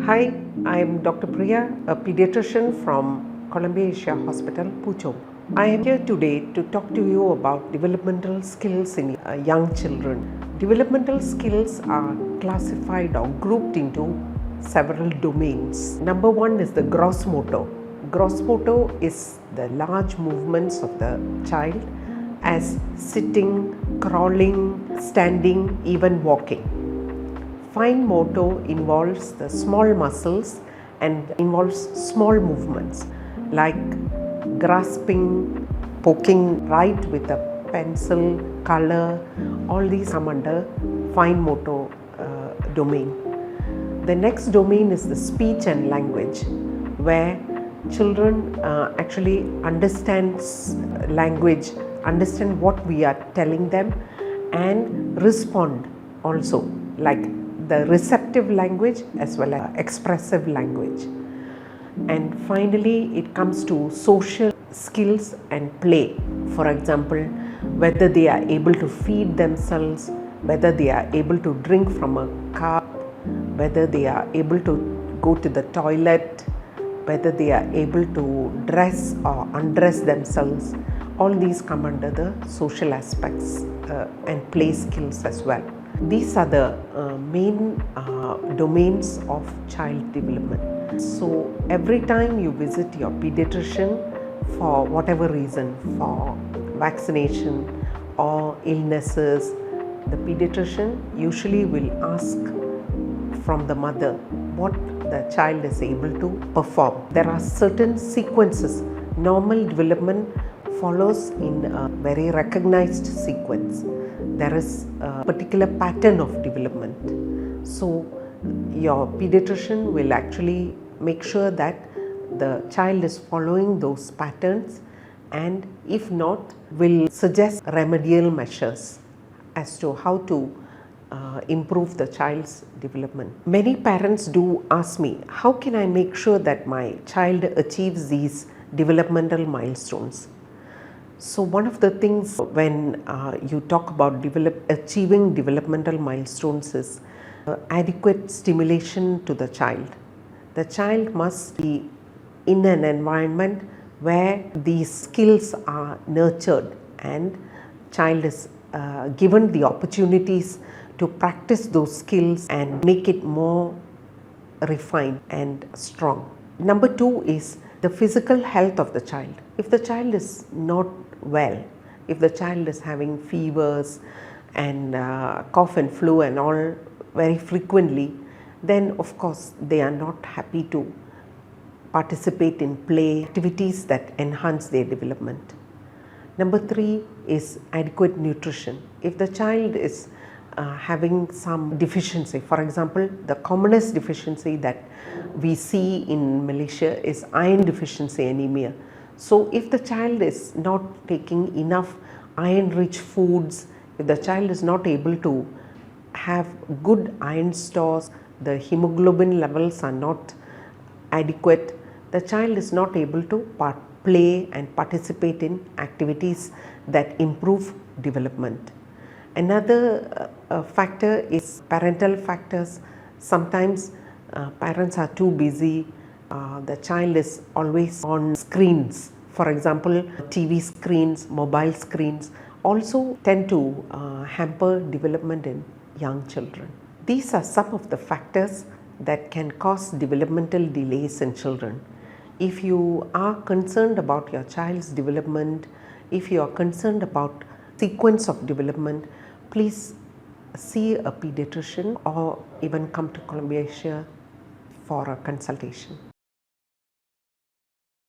Hi, I'm Dr. Priya, a pediatrician from Columbia Asia Hospital, Puchong. I am here today to talk to you about developmental skills in young children. Developmental skills are classified or grouped into several domains. Number one is the gross motor. Gross motor is the large movements of the child as sitting, crawling, standing, even walking. Fine motor involves the small muscles and involves small movements like grasping, poking right with a pencil, color. All these come under fine motor domain. The next domain is the speech and language, where children actually understands language, understand what we are telling them and respond also, like the receptive language as well as expressive language. And finally, it comes to social skills and play. For example, whether they are able to feed themselves, whether they are able to drink from a cup, whether they are able to go to the toilet, whether they are able to dress or undress themselves. All these come under the social aspects and play skills as well. These are the main domains of child development. So every time you visit your pediatrician for whatever reason, for vaccination or illnesses, the pediatrician usually will ask from the mother what the child is able to perform. There are certain sequences. Normal development follows in a very recognized sequence. There is a particular pattern of development. So your pediatrician will actually make sure that the child is following those patterns, and if not, will suggest remedial measures as to how to improve the child's development. Many parents do ask me, how can I make sure that my child achieves these developmental milestones? So one of the things when you talk about achieving developmental milestones is adequate stimulation to the child. The child must be in an environment where these skills are nurtured and child is given the opportunities to practice those skills and make it more refined and strong. Number two is the physical health of the child. If the child is not well, if the child is having fevers and cough and flu and all very frequently, then of course they are not happy to participate in play activities that enhance their development. Number three is adequate nutrition. If the child is having some deficiency, for example, the commonest deficiency that we see in Malaysia is iron deficiency anemia. So if the child is not taking enough iron rich foods, if the child is not able to have good iron stores, the hemoglobin levels are not adequate, the child is not able to play and participate in activities that improve development. Another factor is parental factors. Sometimes parents are too busy. The child is always on screens. For example, TV screens, mobile screens also tend to hamper development in young children. These are some of the factors that can cause developmental delays in children. If you are concerned about your child's development, if you are concerned about sequence of development, please see a pediatrician or even come to Columbia Asia for a consultation.